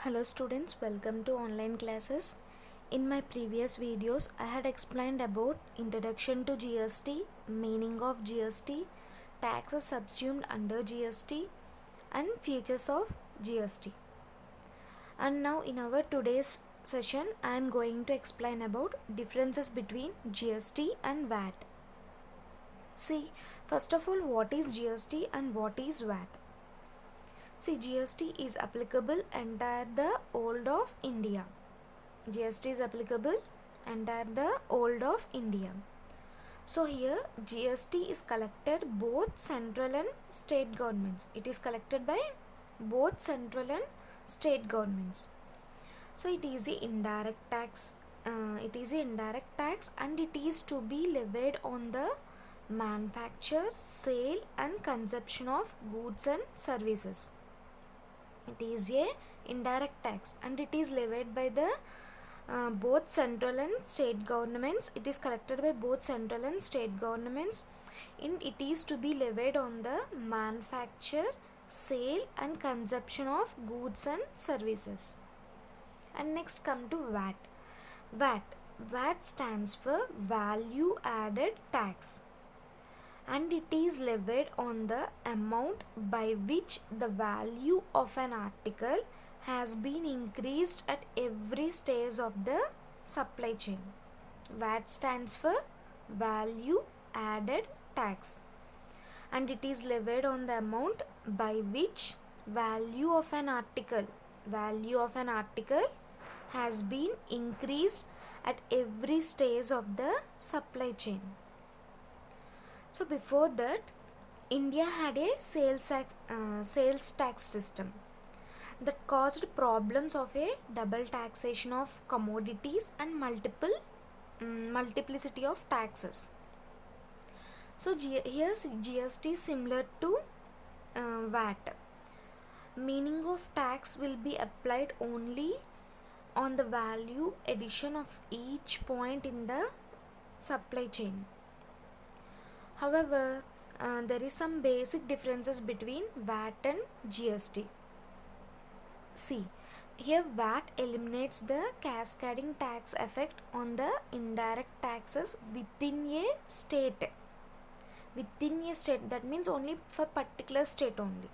Hello students, welcome to online classes. In my previous videos, I had explained about introduction to GST, meaning of GST, taxes subsumed under GST, and features of GST. And now in our today's session, I am going to explain about differences between GST and VAT. See, first of all, what is GST and what is VAT? See, GST is applicable entire the whole of India. GST is applicable entire the whole of India. So here GST is collected both central and state governments. It is collected by both central and state governments. So it is a indirect tax. And it is to be levied on the manufacture, sale and consumption of goods and services. It is a indirect tax and it is levied by the both central and state governments. It is collected by both central and state governments, and it is to be levied on the manufacture, sale and consumption of goods and services. And next come to VAT. VAT stands for value added tax, and it is levied on the amount by which the value of an article has been increased at every stage of the supply chain. VAT stands for value added tax, and it is levied on the amount by which value of an article has been increased at every stage of the supply chain. So before that, India had a sales tax system that caused problems of a double taxation of commodities and multiplicity of taxes. So here's GST similar to VAT. Meaning of tax will be applied only on the value addition of each point in the supply chain. However, there is some basic differences between VAT and GST. See, here VAT eliminates the cascading tax effect on the indirect taxes within a state. That means only for particular state only.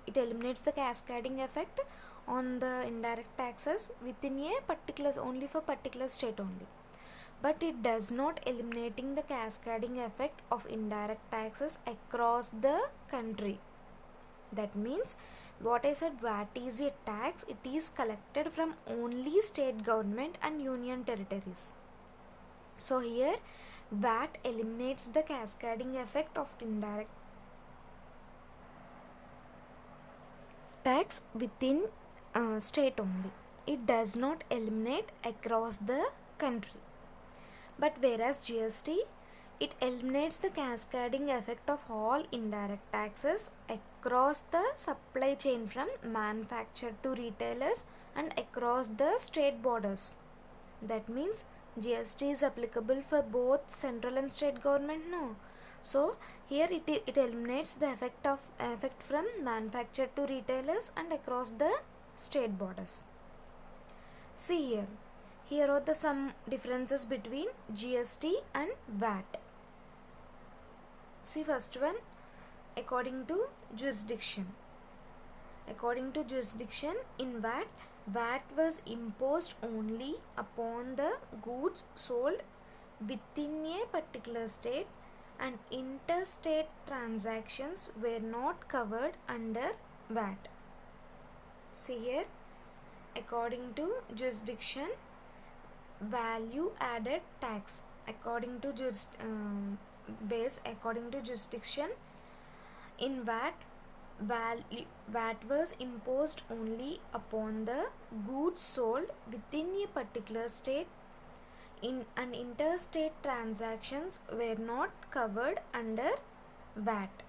It eliminates the cascading effect on the indirect taxes within a only for particular state only. But it does not eliminating the cascading effect of indirect taxes across the country. That means what I said, VAT is a tax, it is collected from only state government and union territories. So here VAT eliminates the cascading effect of indirect tax within state only. It does not eliminate across the country. But whereas GST, it eliminates the cascading effect of all indirect taxes across the supply chain from manufacturer to retailers and across the state borders. That means GST is applicable for both central and state government? No. So here it eliminates the effect from manufacturer to retailers and across the state borders. See here are the some differences between GST and VAT. See, first one, according to jurisdiction. According to jurisdiction, in VAT was imposed only upon the goods sold within a particular state, and interstate transactions were not covered under VAT. See here, according to jurisdiction, value added tax. According to jurisdiction, in VAT was imposed only upon the goods sold within a particular state, and interstate transactions were not covered under VAT.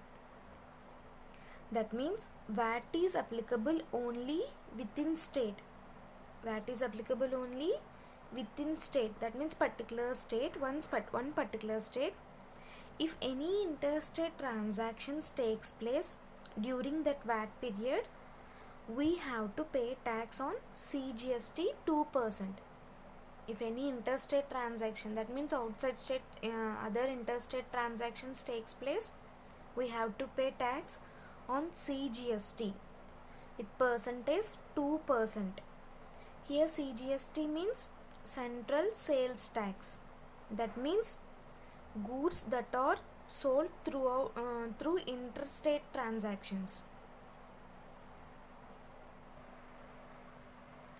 That means VAT is applicable only within state. VAT is applicable only within state. That means particular state, one particular state. If any interstate transactions takes place during that VAT period, we have to pay tax on CGST 2%. If any interstate transaction, that means outside state, other interstate transactions takes place, we have to pay tax on CGST with percentage 2%. Here CGST means Central Sales Tax. That means goods that are sold through interstate transactions.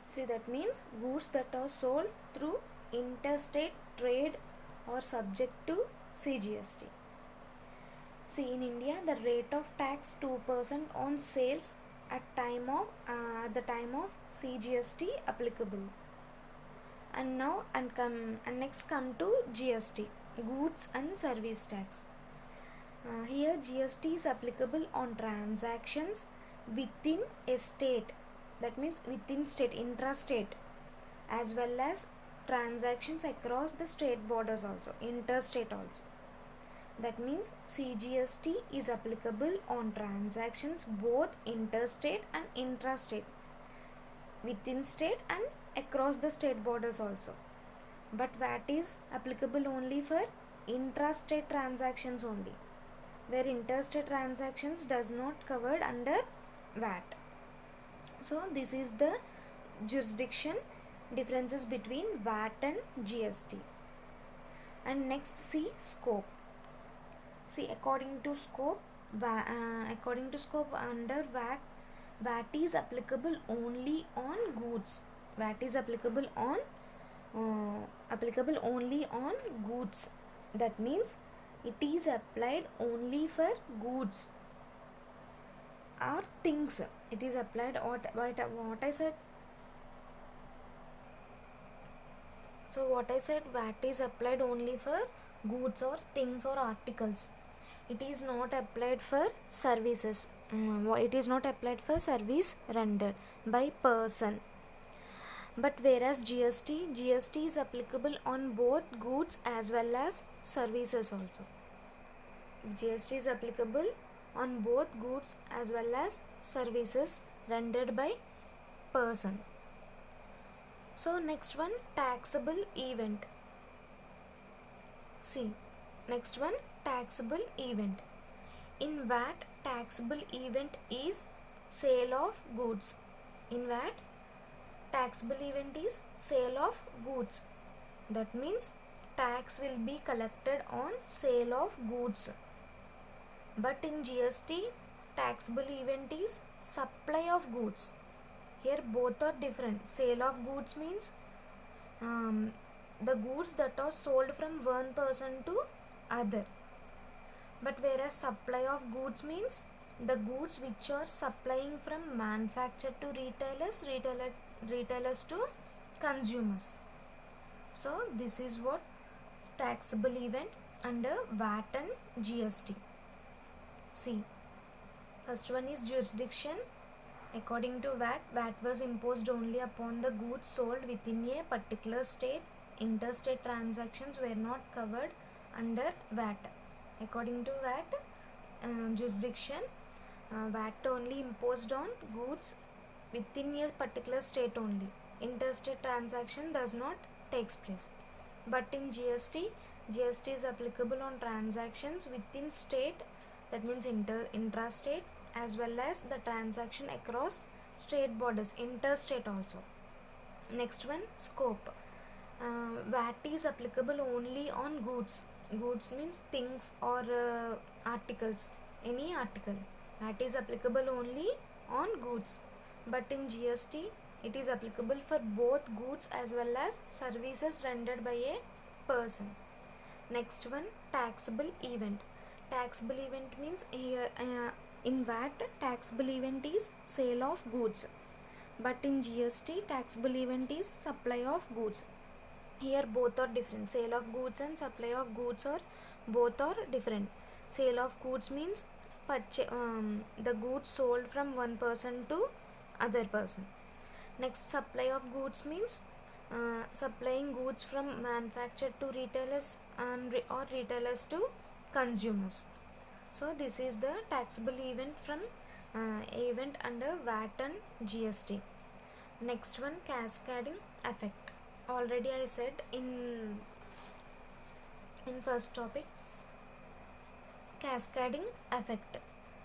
See, that means goods that are sold through interstate trade are subject to CGST. See, in India, the rate of tax 2% on sales at the time of CGST applicable. And next come to GST, goods and service tax. Here GST is applicable on transactions within a state, that means within state, intrastate, as well as transactions across the state borders also, interstate also. That means CGST is applicable on transactions both interstate and intrastate, within state and across the state borders also. But VAT is applicable only for intrastate transactions only, where interstate transactions does not covered under VAT. So this is the jurisdiction differences between VAT and GST. And next, see scope. See, according to scope under VAT is applicable only on goods. VAT is applicable only on goods. That means it is applied only for goods or things. It is applied what I said. So what I said, VAT is applied only for goods or things or articles. It is not applied for services. It is not applied for service rendered by person. But whereas GST is applicable on both goods as well as services also. GST is applicable on both goods as well as services rendered by person. So next one, taxable event. See, next one, taxable event. In VAT, taxable event is sale of goods. In VAT, taxable event is sale of goods. That means tax will be collected on sale of goods. But in GST, taxable event is supply of goods. Here both are different. Sale of goods means the goods that are sold from one person to other. But whereas supply of goods means the goods which are supplying from manufacturer to retailers to consumers. So this is what taxable event under VAT and GST. See, first one is jurisdiction. According to VAT, VAT was imposed only upon the goods sold within a particular state. Interstate transactions were not covered under VAT. According to VAT jurisdiction, VAT only imposed on goods within a particular state only. Interstate transaction does not takes place. But in GST is applicable on transactions within state, that means intrastate, as well as the transaction across state borders, interstate also. Next one, scope. VAT is applicable only on goods. Goods means things or articles, any article. VAT is applicable only on goods. But in GST, it is applicable for both goods as well as services rendered by a person. Next one, taxable event. Taxable event means here in VAT, taxable event is sale of goods. But in GST, taxable event is supply of goods. Here both are different. Sale of goods and supply of goods both are different. Sale of goods means the goods sold from one person to other person. Next, supply of goods means supplying goods from manufacturer to retailers or retailers to consumers. So this is the taxable event from event under VAT and GST. Next one, cascading effect. Already I said in first topic, cascading effect.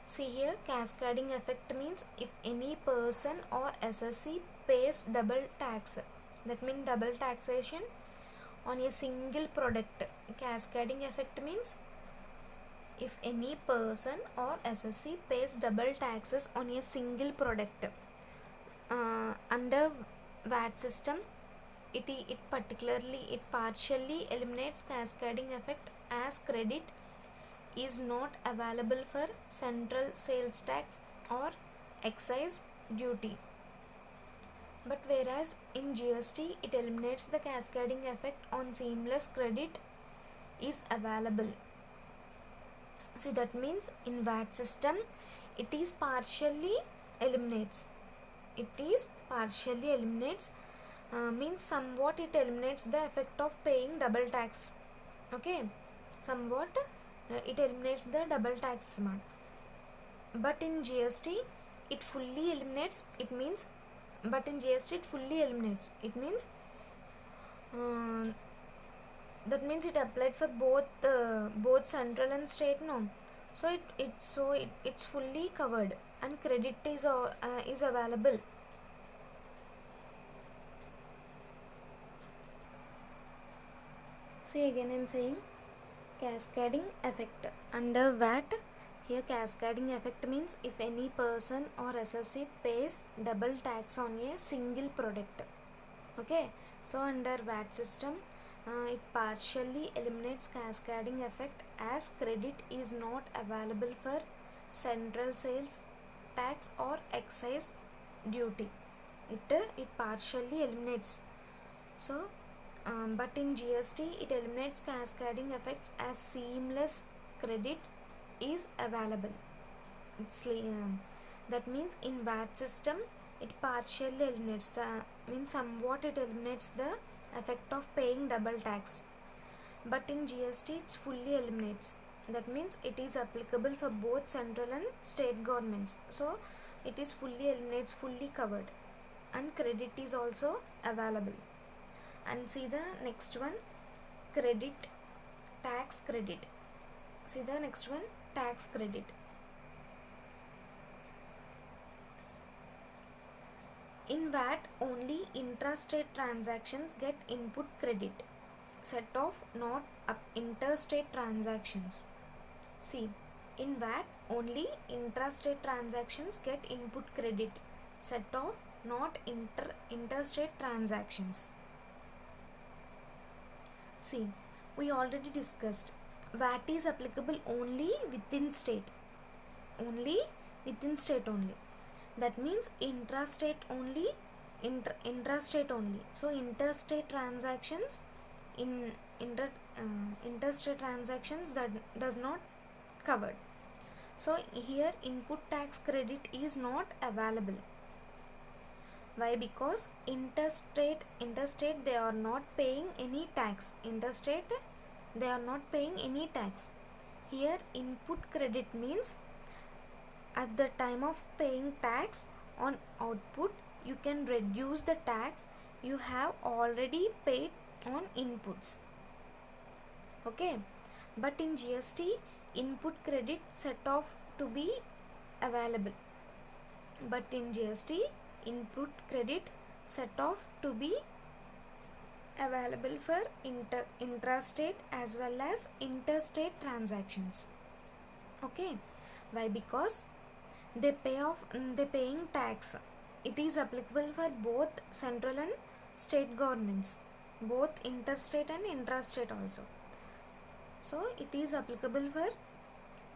See here, cascading effect means if any person or SSC pays double tax, that means double taxation on a single product. Cascading effect means if any person or SSC pays double taxes on a single product. Under VAT system, it partially eliminates cascading effect as credit is not available for central sales tax or excise duty. But whereas in GST, it eliminates the cascading effect on seamless credit is available. See, that means in VAT system, it is partially eliminates. Means somewhat it eliminates the effect of paying double tax. Okay, somewhat it eliminates the double tax amount. But in GST, it fully eliminates. It means that means it applied for both central and state, no. So it's fully covered and credit is available. See, again I am saying cascading effect under VAT. Here cascading effect means if any person or SSC pays double tax on a single product. Okay, so under VAT system, it partially eliminates cascading effect as credit is not available for central sales tax or excise duty. It partially eliminates. So but in GST, it eliminates cascading effects as seamless credit is available. That means in VAT system, it partially eliminates somewhat it eliminates the effect of paying double tax. But in GST, it fully eliminates. That means it is applicable for both central and state governments. So it is fully eliminates, fully covered, and credit is also available. And see the next one, tax credit. See the next one, tax credit. In VAT, only intrastate transactions get input credit, set off not interstate transactions. See, in VAT, only intrastate transactions get input credit, set off not interstate transactions. See, we already discussed VAT is applicable only within state. Only. That means intrastate only. So interstate transactions interstate transactions that does not covered. So here input tax credit is not available. Why? Because interstate they are not paying any tax. Interstate they are not paying any tax. Here input credit means at the time of paying tax on output, you can reduce the tax you have already paid on inputs. Okay, but in GST, input credit set off to be available. But in GST, input credit set off to be available for intrastate as well as interstate transactions. Okay, why? Because they paying tax. It is applicable for both central and state governments, both interstate and intrastate also. So it is applicable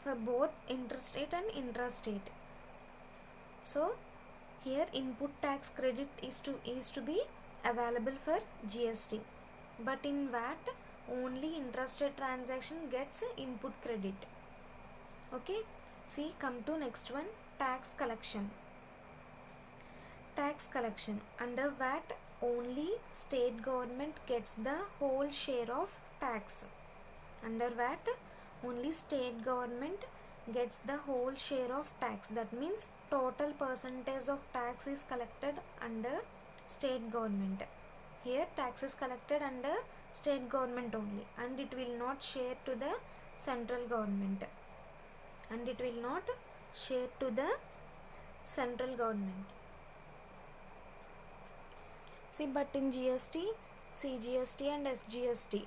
for both interstate and intrastate. So here input tax credit is to be available for GST, but in VAT only intrastate transaction gets input credit. Okay, see, come to next one, tax collection. Tax collection under VAT, only state government gets the whole share of tax. Under VAT, only state government gets the whole share of tax. That means total percentage of tax is collected under state government. Here tax is collected under state government only, and it will not share to the central government, and it will not share to the central government. See, but in GST, CGST and SGST,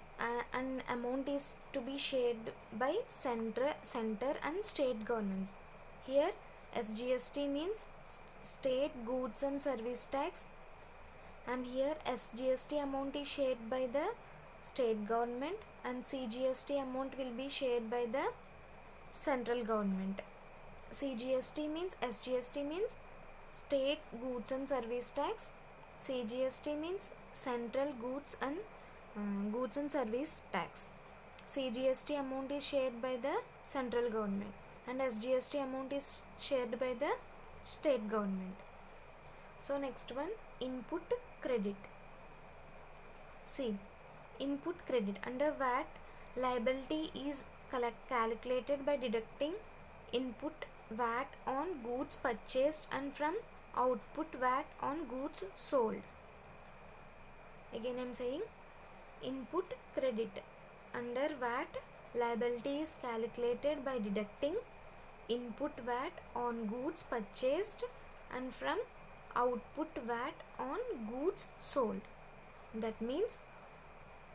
an amount is to be shared by center and state governments. Here SGST means state goods and service tax, and here SGST amount is shared by the state government, and CGST amount will be shared by the central government. CGST means SGST means state goods and service tax. CGST means central goods and service tax. CGST amount is shared by the central government, and SGST amount is shared by the state government. So next one, input credit. See, input credit under VAT, liability is calculated by deducting input VAT on goods purchased and from output VAT on goods sold. Again I am saying, input credit under VAT, liability is calculated by deducting input VAT on goods purchased and from output VAT on goods sold. That means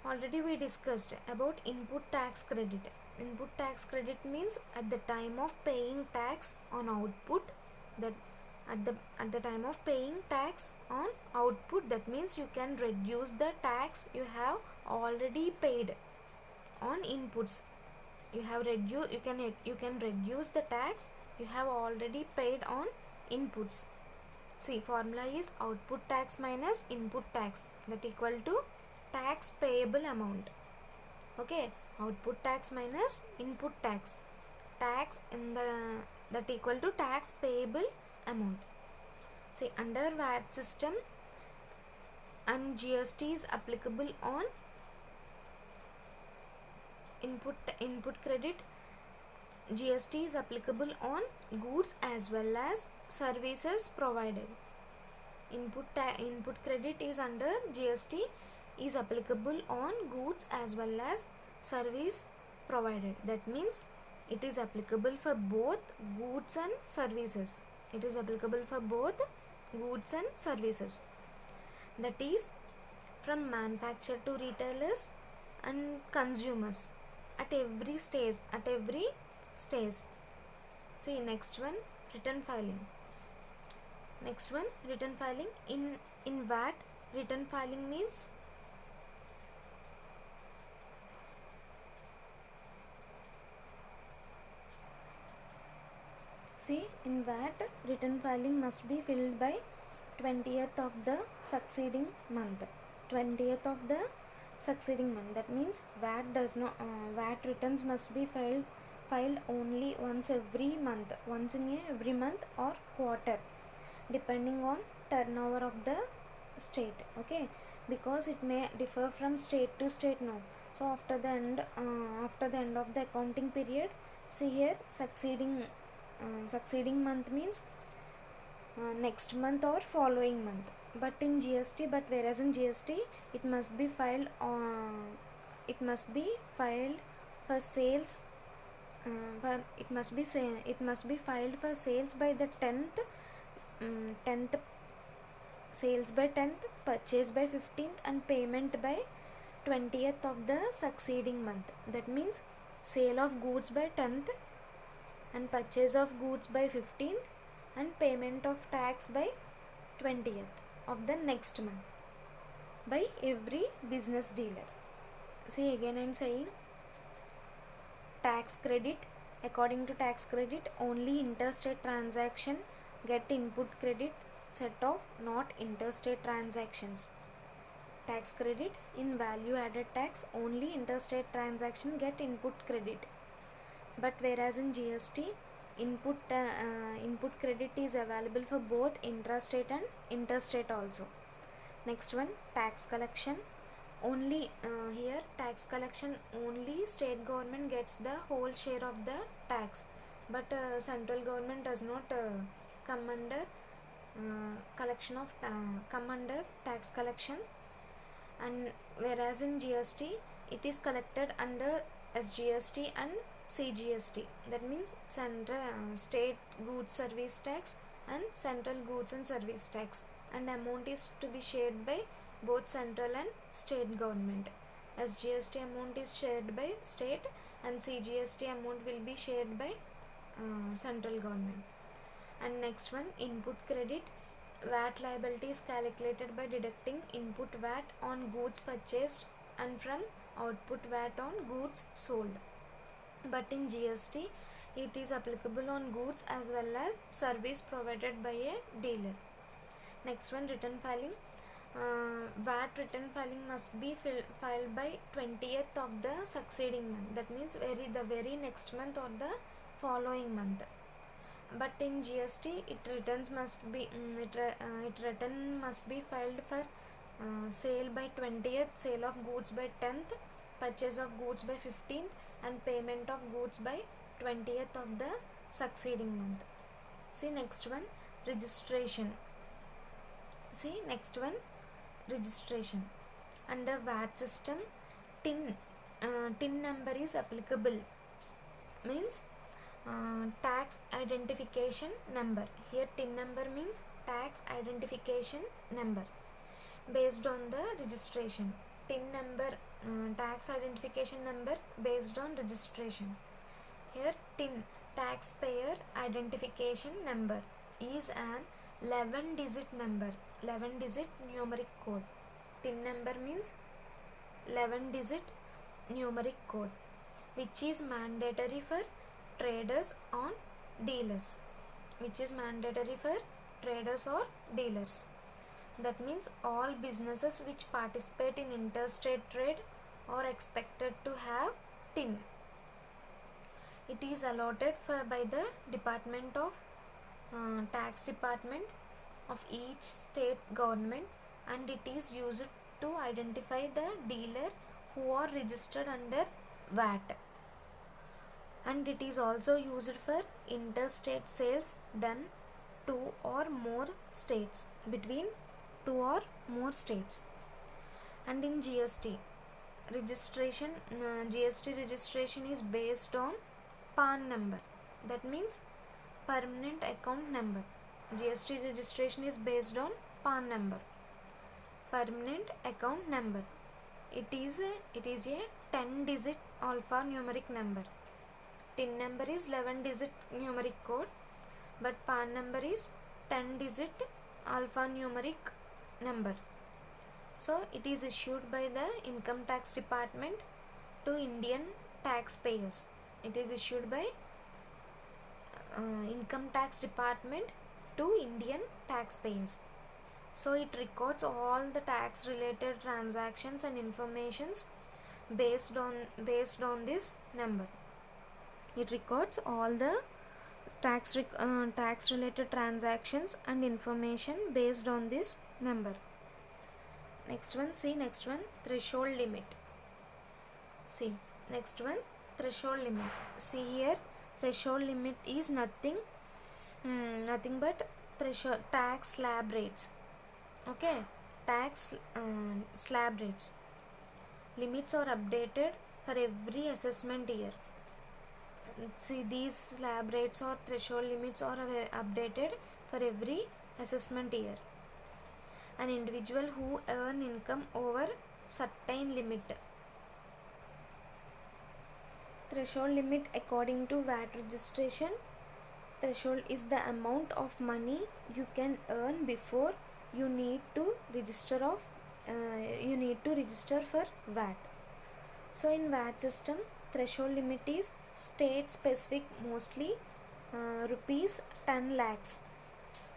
already we discussed about input tax credit. Input tax credit means at the time of paying tax on output, that at the time of paying tax on output, that means you can reduce the tax you have already paid on inputs. You can reduce the tax you have already paid on inputs. See, formula is output tax minus input tax, that equal to tax payable amount. Okay, output tax minus input tax, tax in the that equal to tax payable amount. See, under VAT system and GST is applicable on input credit. GST is applicable on goods as well as services provided. Input credit is under GST is applicable on goods as well as service provided. That means it is applicable for both goods and services. It is applicable for both goods and services. That is from manufacturer to retailers and consumers at every stage. See, next one, return filing. In VAT, return filing means in VAT, return filing must be filed by 20th of the succeeding month. 20th of the succeeding month. That means VAT returns must be filed only once every month, every month or quarter, depending on turnover of the state. Okay, because it may differ from state to state now. So after the end of the accounting period, see here, succeeding month means next month or following month. But whereas in GST it must be filed for sales. It must be filed for sales by the 10th, sales by 10th, purchase by 15th, and payment by 20th of the succeeding month. That means sale of goods by 10th and purchase of goods by 15th and payment of tax by 20th of the next month by every business dealer. See, again I am saying, tax credit, according to tax credit, only interstate transaction get input credit set off, not interstate transactions. Tax credit in value added tax, only interstate transaction get input credit. But whereas in GST, input credit is available for both intrastate and interstate also. Next one, tax collection. Only here tax collection, only state government gets the whole share of the tax, but central government does not come under come under tax collection, and whereas in GST it is collected under SGST and CGST, that means state goods service tax and central goods and service tax, and amount is to be shared by both central and state government. SGST amount is shared by state and CGST amount will be shared by central government. And next one, input credit. VAT liability is calculated by deducting input VAT on goods purchased and from output VAT on goods sold. But in GST, it is applicable on goods as well as service provided by a dealer. Next one, return filing. VAT return filing must be filed by 20th of the succeeding month. That means the very next month or the following month. But in GST, return must be filed for sale by 20th, sale of goods by 10th, purchase of goods by 15th, and payment of goods by 20th of the succeeding month. See next one, registration. Registration. Under VAT system, TIN number is applicable, means tax identification number. Here TIN number means tax identification number based on the registration. TIN number, tax identification number based on registration. Here TIN, taxpayer identification number, is an 11-digit number, 11-digit numeric code. TIN number means 11-digit numeric code, which is mandatory for traders or dealers. That means all businesses which participate in interstate trade are expected to have TIN. It is allotted by the Department of Tax Department of each state government, and it is used to identify the dealer who are registered under VAT. And it is also used for interstate sales done between two or more states. And in GST registration, is based on PAN number, that means permanent account number. GST registration is based on PAN number, permanent account number. It is a 10-digit alphanumeric number. TIN number is 11-digit numeric code, but PAN number is 10-digit alphanumeric number. So it is issued by the Income Tax Department to Indian taxpayers. It is issued by Income Tax Department to Indian taxpayers. So it records all the tax related transactions and informations based on this number. It records all the tax related transactions and information based on this number. Next one, threshold limit. Threshold limit. See here, threshold limit is nothing but threshold tax slab rates. Okay, tax slab rates. Limits are updated for every assessment year. See, these slab rates or threshold limits are updated for every assessment year. An individual who earn income over certain limit. Threshold limit according to VAT registration. Threshold is the amount of money you can earn before you need to register for VAT. So in VAT system, threshold limit is state specific, mostly rupees 10 lakhs.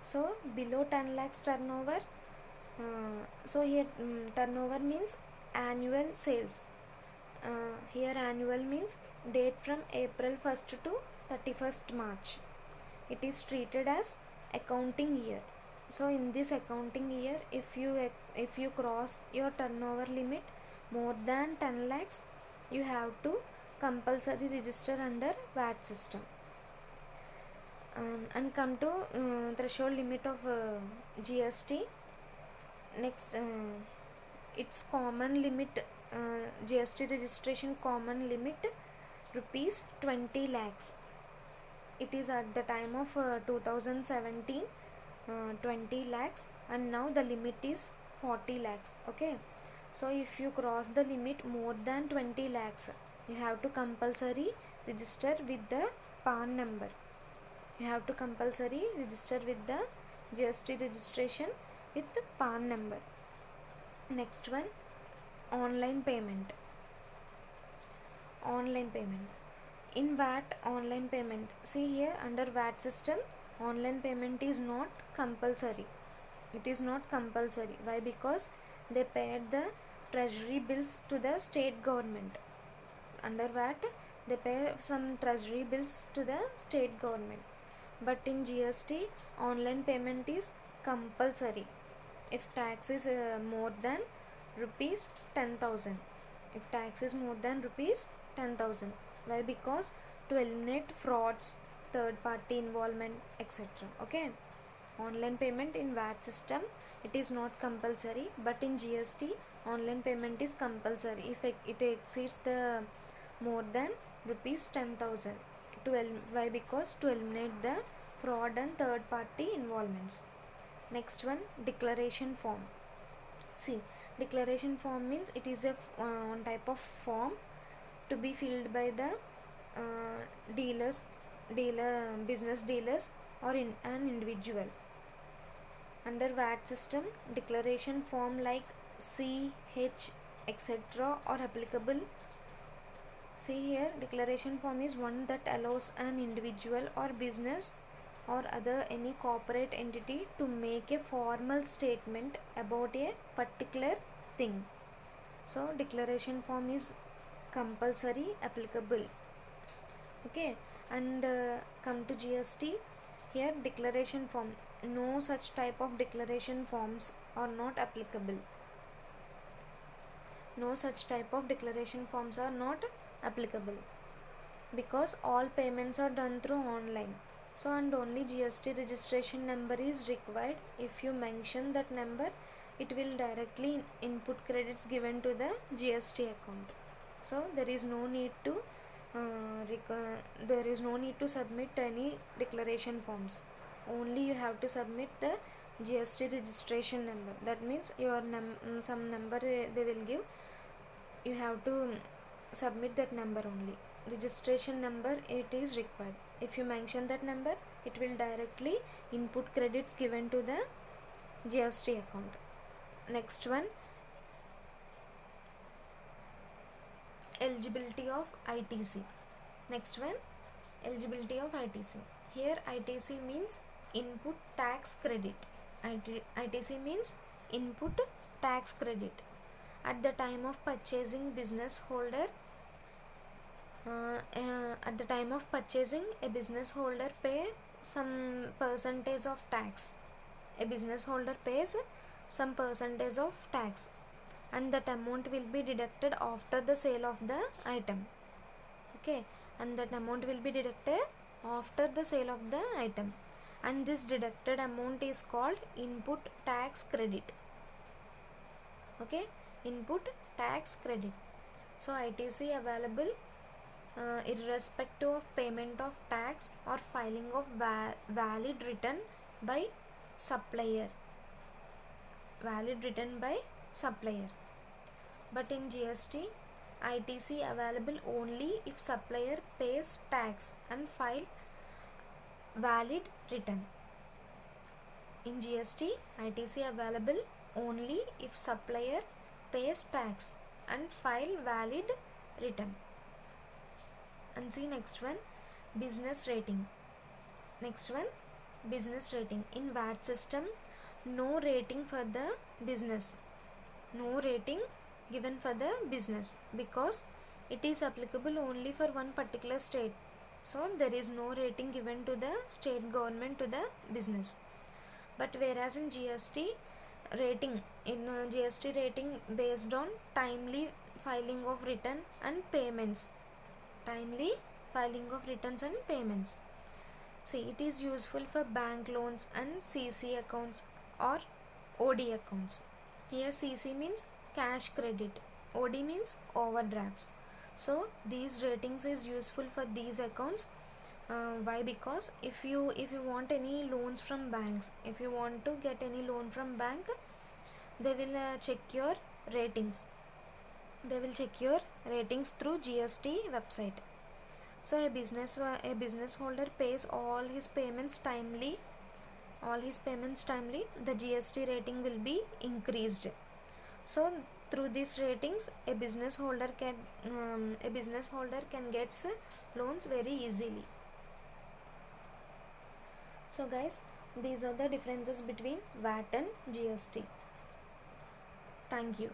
So below 10 lakhs turnover, so here turnover means annual sales. Here annual means date from April 1st to 31st March. It is treated as accounting year. So in this accounting year, if you cross your turnover limit more than 10 lakhs, you have to compulsory register under VAT system. And come to threshold limit of GST. Next, its common limit, GST registration common limit rupees 20 lakhs. It is at the time of 2017 20 lakhs, and now the limit is 40 lakhs. Okay, so if you cross the limit more than 20 lakhs, you have to compulsory register with the PAN number. You have to compulsory register with the GST registration with the PAN number. Next one, online payment. Online payment. In VAT, online payment. See here, under VAT system, online payment is not compulsory. It is not compulsory. Why? Because they paid the treasury bills to the state government. Under VAT, they pay some treasury bills to the state government. But in GST, online payment is compulsory if tax is more than rupees 10,000. If tax is more than rupees 10,000. Why? Because to eliminate frauds, third party involvement, etc. Okay, online payment in VAT system, it is not compulsory, but in GST online payment is compulsory if it exceeds the more than rupees 10,000. Why? Because to eliminate the fraud and third party involvements. Next one, declaration form. See, declaration form means it is a one type of form to be filled by the business dealers or an individual. Under VAT system, declaration form like CH etc. are applicable. See here, declaration form is one that allows an individual or business or other any corporate entity to make a formal statement about a particular thing. So declaration form is compulsory applicable. Okay, and come to GST. Here, declaration form, no such type of declaration forms are not applicable. No such type of declaration forms are not applicable because all payments are done through online. So, and only GST registration number is required. If you mention that number, it will directly input credits given to the GST account. So there is no need to submit any declaration forms. Only you have to submit the GST registration number. That means your some number they will give. You have to submit that number only. Registration number it is required. If you mention that number, it will directly input credits given to the GST account. Next one, eligibility of ITC. Next one, eligibility of ITC. Here ITC means input tax credit. ITC means input tax credit. At the time of purchasing, business holder at the time of purchasing, a business holder pay some percentage of tax. A business holder pays some percentage of tax, and that amount will be deducted after the sale of the item. Okay, and that amount will be deducted after the sale of the item, and this deducted amount is called input tax credit. Okay, input tax credit. So ITC available irrespective of payment of tax or filing of valid return by supplier. Valid return by supplier. But in GST, ITC available only if supplier pays tax and file valid return. In GST, ITC available only if supplier pays tax and file valid return. And see next one, business rating. Next one, business rating. In VAT system, no rating for the business. No rating given for the business because it is applicable only for one particular state. So there is no rating given to the state government to the business. But whereas in GST rating, GST rating based on timely filing of return and payments. Timely filing of returns and payments. See, it is useful for bank loans and CC accounts or OD accounts. Here CC means cash credit, OD means overdrafts. So these ratings is useful for these accounts. Why? Because if you want any loans from banks, if you want to get any loan from bank, they will check your ratings. They will check your ratings through GST website. So a business holder pays all his payments timely. The GST rating will be increased. So through these ratings, a business holder can get loans very easily. So guys, these are the differences between VAT and GST. Thank you.